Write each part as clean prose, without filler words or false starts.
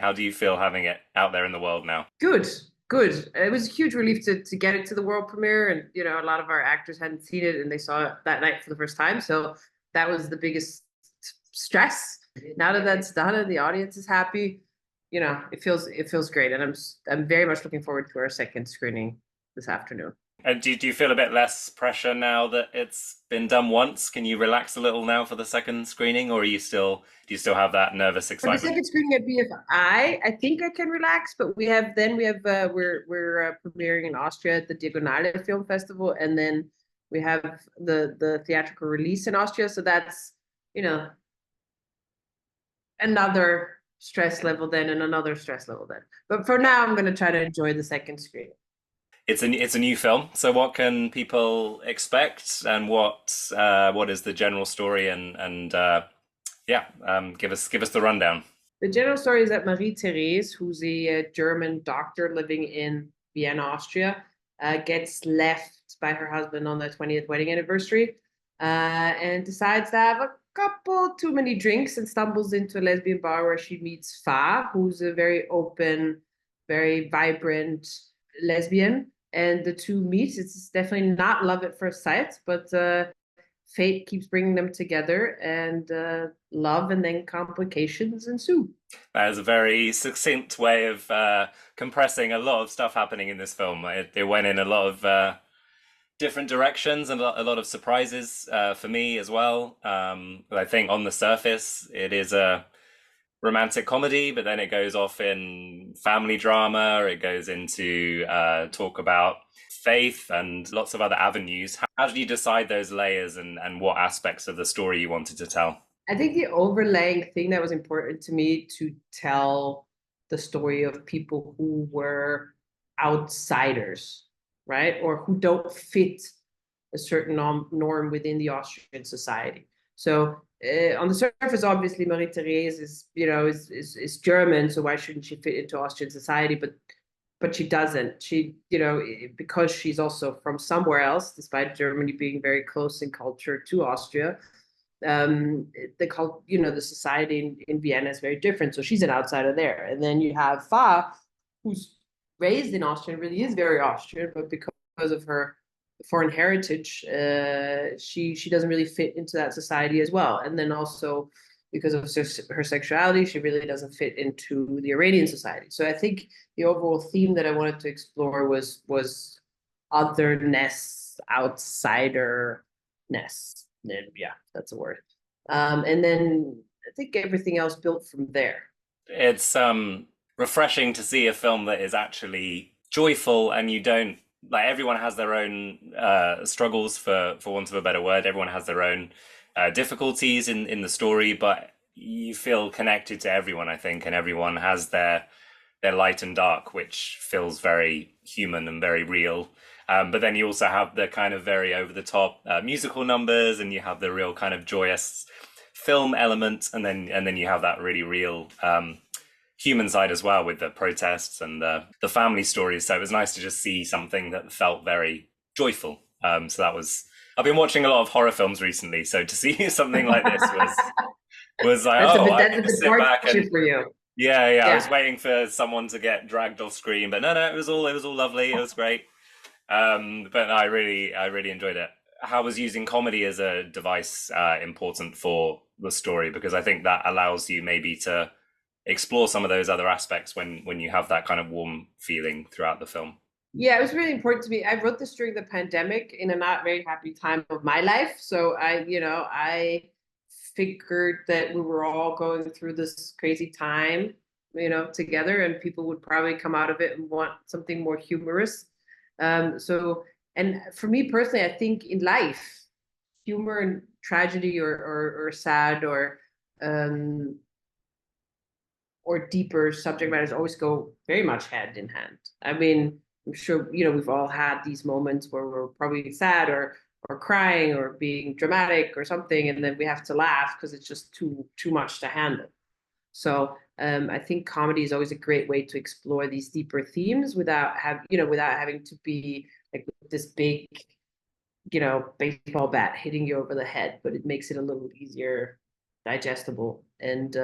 How do you feel having it out there in the world now? Good, good. It was a huge relief to get it to the world premiere, and a lot of our actors hadn't seen it, and they saw it that night for the first time. So that was the biggest stress. Now that that's done and the audience is happy, it feels great, and I'm very much looking forward to our second screening this afternoon. And do you feel a bit less pressure now that it's been done once? Can you relax a little now for the second screening, or do you still have that nervous For the excitement? second screening at BFI, I think I can relax, but we're premiering in Austria at the Diagonale Film Festival, and then we have the theatrical release in Austria. So that's you know another stress level then, and another stress level then. But for now, I'm going to try to enjoy the second screening. It's a new film, so what can people expect, and what is the general story, and yeah, give us the rundown. The general story is that Marie Therese, who's a German doctor living in Vienna, Austria, gets left by her husband on their 20th wedding anniversary, and decides to have a couple too many drinks and stumbles into a lesbian bar where she meets Fais, who's a very open, very vibrant lesbian. And the two meet. It's definitely not love at first sight, but fate keeps bringing them together, and love and then complications ensue. That is a very succinct way of compressing a lot of stuff happening in this film. It went in a lot of different directions and a lot of surprises for me as well. But I think on the surface, it is a romantic comedy, but then it goes off in family drama. It goes into talk about faith and lots of other avenues. How did you decide those layers and what aspects of the story you wanted to tell? I think the overlaying thing that was important to me to tell the story of people who were outsiders, right? Or who don't fit a certain norm within the Austrian society. So on the surface, obviously, Marie Therese is German, so why shouldn't she fit into Austrian society? But she doesn't. Because she's also from somewhere else, despite Germany being very close in culture to Austria. The society in Vienna is very different. So she's an outsider there. And then you have Fais, who's raised in Austria, really is very Austrian, but because of her foreign heritage, she doesn't really fit into that society as well. And then also because of her sexuality, she really doesn't fit into the Iranian society. So I think the overall theme that I wanted to explore was otherness, outsiderness. And yeah, that's a word. And then I think everything else built from there. It's refreshing to see a film that is actually joyful, and you don't like everyone has their own struggles, for want of a better word. Everyone has their own difficulties in the story, but you feel connected to everyone, I think, and everyone has their light and dark, which feels very human and very real. But then you also have the kind of very over the top musical numbers, and you have the real kind of joyous film element, and then you have that really real human side as well, with the protests and the family stories. So it was nice to just see something that felt very joyful. So that was I've been watching a lot of horror films recently, so to see something like this was like, oh, I That's can a just sit back departure and for you. yeah. I was Yeah. waiting for someone to get dragged off screen, but no, it was all lovely. It was great. But no, I really enjoyed it. How was using comedy as a device important for the story? Because I think that allows you maybe to explore some of those other aspects when you have that kind of warm feeling throughout the film. Yeah, it was really important to me. I wrote this during the pandemic in a not very happy time of my life. So I figured that we were all going through this crazy time, together, and people would probably come out of it and want something more humorous. And for me personally, I think in life, humor and tragedy or sad um, or deeper subject matters always go very much hand in hand. I mean, I'm sure we've all had these moments where we're probably sad or crying or being dramatic or something, and then we have to laugh because it's just too much to handle. So I think comedy is always a great way to explore these deeper themes without having to be like this big baseball bat hitting you over the head, but it makes it a little easier digestible and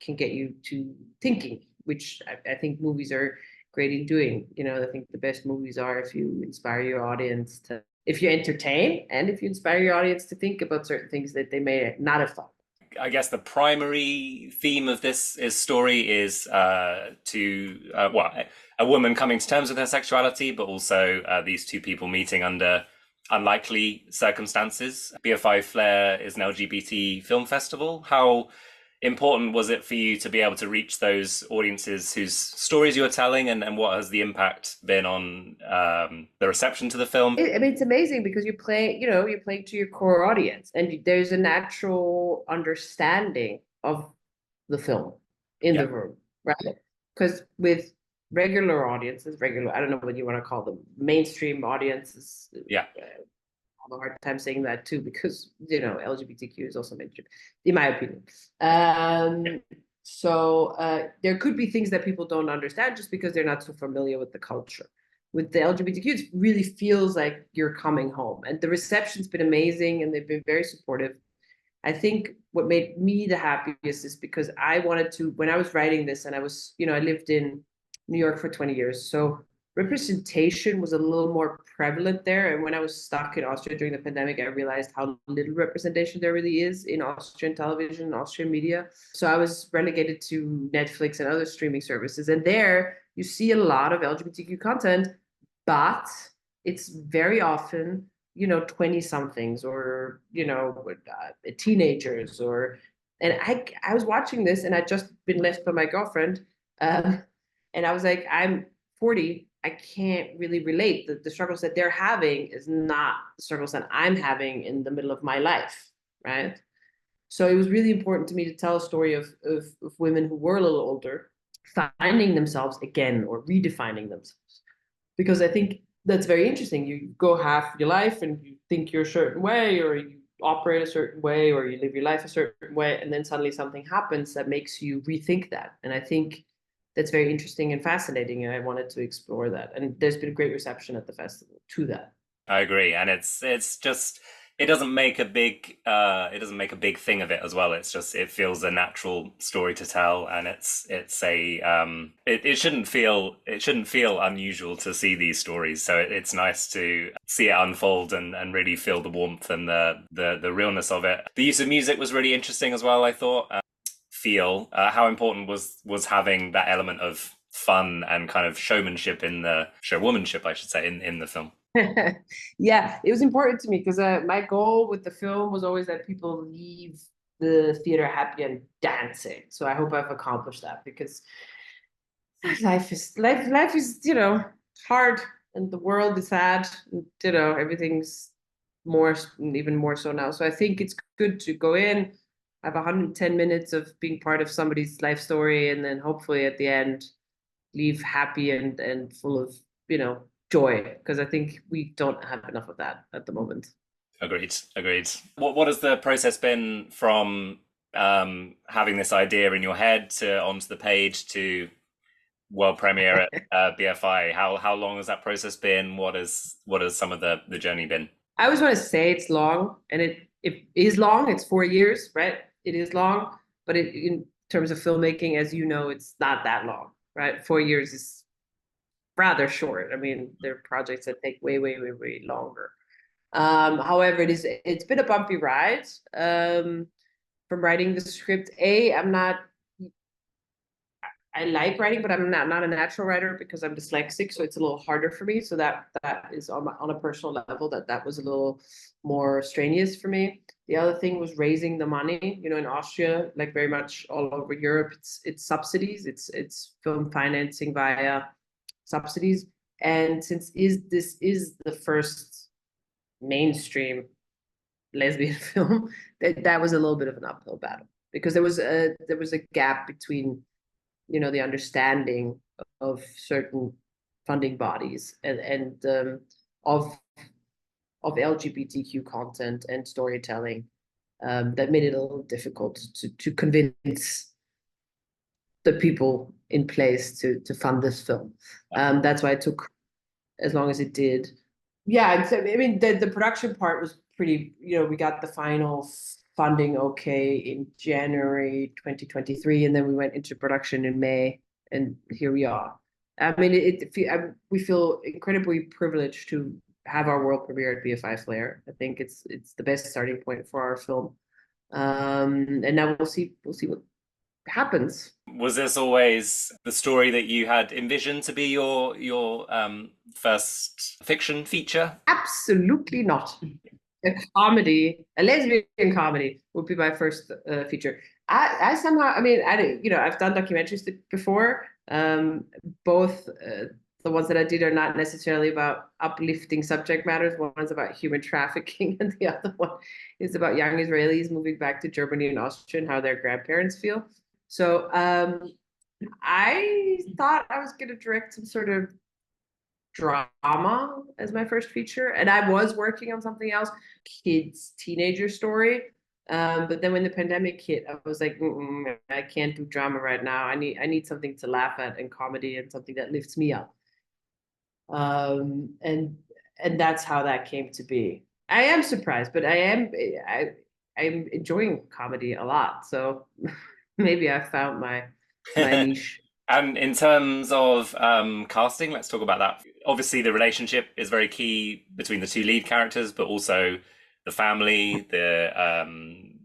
can get you to thinking, which I think movies are great in doing. I think the best movies are if you inspire your audience to, if you entertain, and if you inspire your audience to think about certain things that they may not have thought. I guess the primary theme of this story is a woman coming to terms with her sexuality, but also these two people meeting under unlikely circumstances. BFI Flare is an LGBT film festival. How important was it for you to be able to reach those audiences whose stories you're telling, and what has the impact been on the reception to the film? It's amazing because you're playing to your core audience, and there's a natural understanding of the film in the room, right? Because with regular audiences, I don't know what you want to call them, mainstream audiences. Yeah. I have a hard time saying that too, because LGBTQ is also mainstream, in my opinion. So there could be things that people don't understand just because they're not so familiar with the culture. With the LGBTQ, it really feels like you're coming home, and the reception's been amazing, and they've been very supportive. I think what made me the happiest is because I wanted to, when I was writing this, and I lived in New York for 20 years, so representation was a little more prevalent there. And when I was stuck in Austria during the pandemic, I realized how little representation there really is in Austrian television, Austrian media. So I was relegated to Netflix and other streaming services. And there you see a lot of LGBTQ content, but it's very often 20 somethings or teenagers, and I was watching this, and I'd just been left by my girlfriend, and I was like, I'm 40, I can't really relate. The struggles that they're having is not the struggles that I'm having in the middle of my life, right? So it was really important to me to tell a story of women who were a little older finding themselves again or redefining themselves, because I think that's very interesting. You go half your life and you think you're a certain way, or you operate a certain way, or you live your life a certain way, and then suddenly something happens that makes you rethink that. And I think that's very interesting and fascinating, and I wanted to explore that. And there's been great reception at the festival to that. I agree, and it's just it doesn't make a big thing of it as well. It's just it feels a natural story to tell, and it shouldn't feel unusual to see these stories. So it's nice to see it unfold and really feel the warmth and the realness of it. The use of music was really interesting as well, I thought. How important was having that element of fun and kind of showmanship showwomanship, I should say, in the film. Yeah, it was important to me because my goal with the film was always that people leave the theater happy and dancing. So I hope I've accomplished that, because life is hard, and the world is sad, and, everything's even more so now. So I think it's good to go in, have 110 minutes of being part of somebody's life story, and then hopefully at the end leave happy and full of joy, because I think we don't have enough of that at the moment. Agreed. What has the process been from having this idea in your head to onto the page to world premiere at BFI? How long has that process been? What has some of the journey been? I always want to say it's long, and it is long. It's 4 years, right? It is long, but in terms of filmmaking, as you know, it's not that long, right? 4 years is rather short. I mean, there are projects that take way, way, way, way longer. However, it's been a bumpy ride from writing the script. I like writing, but I'm not a natural writer because I'm dyslexic, so it's a little harder for me. So that is on a personal level, that was a little more strenuous for me. The other thing was raising the money. In Austria, like very much all over Europe, it's subsidies, it's film financing via subsidies. And since this is the first mainstream lesbian film, that was a little bit of an uphill battle, because there was a gap between the understanding of certain funding bodies and of LGBTQ content and storytelling, that made it a little difficult to convince the people in place to fund this film. That's why it took as long as it did. Yeah, I mean the production part was pretty. We got the final funding okay in January 2023, and then we went into production in May, and here we are. I mean, we feel incredibly privileged to have our world premiere at BFI Flare. I think it's the best starting point for our film. And now we'll see what happens. Was this always the story that you had envisioned to be your first fiction feature? Absolutely not. A lesbian comedy would be my first feature. I somehow, I mean, I've done documentaries before. Both the ones that I did are not necessarily about uplifting subject matters. One is about human trafficking, and the other one is about young Israelis moving back to Germany and Austria and how their grandparents feel. So I thought I was going to direct some sort of drama as my first feature, and I was working on something else, kids teenager story. But then when the pandemic hit, I was like, I can't do drama right now. I need something to laugh at and comedy and something that lifts me up. And that's how that came to be. I am surprised, but I'm enjoying comedy a lot. So maybe I found my niche. And in terms of casting, let's talk about that. Obviously, the relationship is very key between the two lead characters, but also the family, the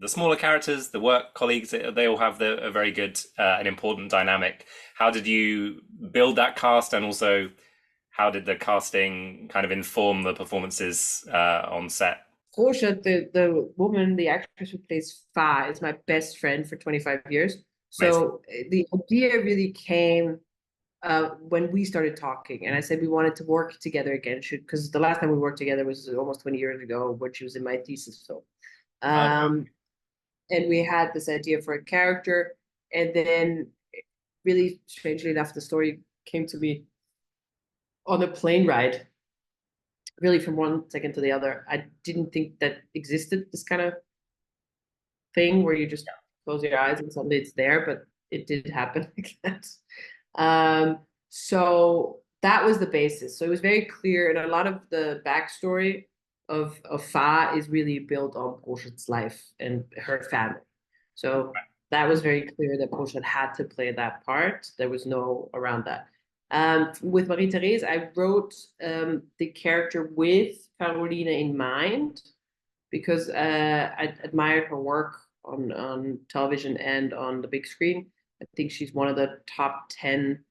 smaller characters, the work colleagues. They all have a very good and important dynamic. How did you build that cast, and also how did the casting kind of inform the performances on set? Proschat, the woman, the actress who plays Fais, is my best friend for 25 years. Amazing. So the idea really came when we started talking, and I said we wanted to work together again, because the last time we worked together was almost 20 years ago when she was in my thesis film. Okay. And we had this idea for a character, and then really strangely enough, the story came to me on a plane ride, really from one second to the other. I didn't think that existed, this kind of thing where you just close your eyes and suddenly it's there, but it did happen like that. So that was the basis. So it was very clear, and a lot of the backstory of Fa is really built on Proschat's life and her family. So that was very clear that Proschat had to play that part. There was no around that. With Marie Therese, I wrote the character with Carolina in mind, because I admired her work on television and on the big screen. I think she's one of the top 10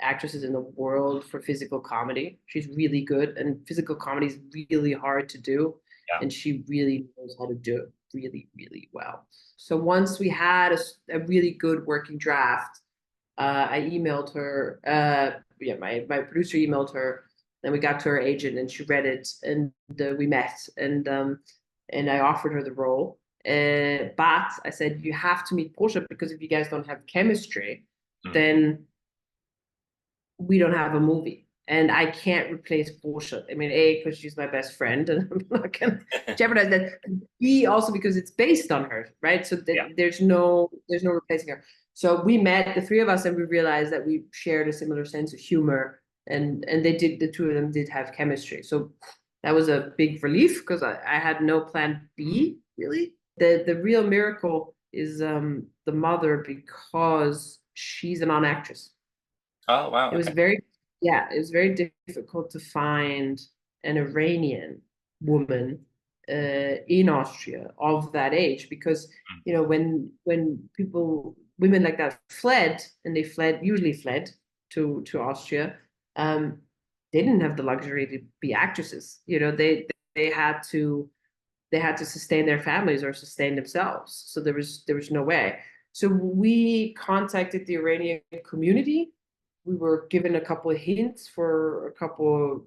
actresses in the world for physical comedy. She's really good, and physical comedy is really hard to do. Yeah. And she really knows how to do it really, really well. So once we had a really good working draft, I emailed her. My producer emailed her, then we got to her agent, and she read it, and we met, and I offered her the role. But I said, you have to meet Proschat, because if you guys don't have chemistry, then we don't have a movie. And I can't replace Proschat. I mean, A, because she's my best friend, and I'm not going to jeopardize that. B, also because it's based on her, right? So there's no replacing her. So we met, the three of us, and we realized that we shared a similar sense of humor, and the two of them did have chemistry. So that was a big relief, because I had no plan B, really. The real miracle is the mother, because she's a non-actress. Oh, wow. It was very difficult to find an Iranian woman in Austria of that age, because when women like that fled, and they usually fled to Austria, they didn't have the luxury to be actresses. They had to sustain their families or sustain themselves. So there was no way. So we contacted the Iranian community. We were given a couple of hints for a couple of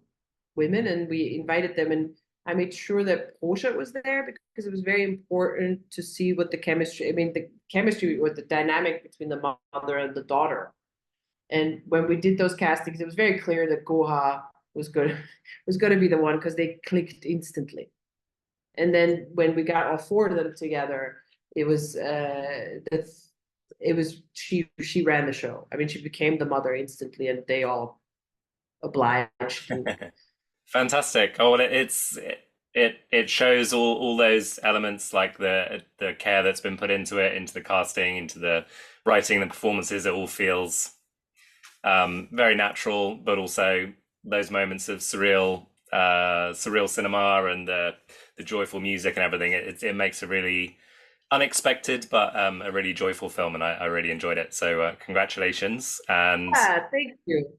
women, and we invited them, and I made sure that Proschat was there, because it was very important to see what the chemistry or the dynamic between the mother and the daughter. And when we did those castings, it was very clear that Goha was going to be the one, because they clicked instantly. And then when we got all four of them together, it was she ran the show. I mean, she became the mother instantly, and they all obliged. Fantastic. Oh, well, it's it shows all those elements, like the care that's been put into it, into the casting, into the writing, the performances. It all feels very natural, but also those moments of surreal cinema and the joyful music and everything. It makes a really unexpected but a really joyful film, and I really enjoyed it. So congratulations, and Yeah, thank you.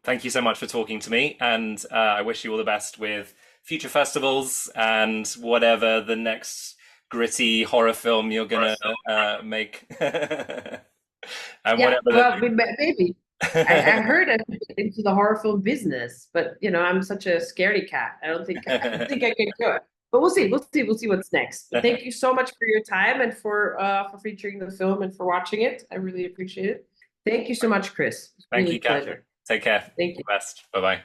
thank you so much for talking to me, and I wish you all the best with future festivals and whatever the next gritty horror film you're gonna make. And Yeah, whatever well, maybe. I the heard I'm into the horror film business, but I'm such a scaredy cat. I don't think I can do it. But we'll see. We'll see what's next. But thank you so much for your time and for featuring the film and for watching it. I really appreciate it. Thank you so much, Chris. It's Thank really you, a Kat. pleasure. Take care. Thank All you. the best. Bye bye.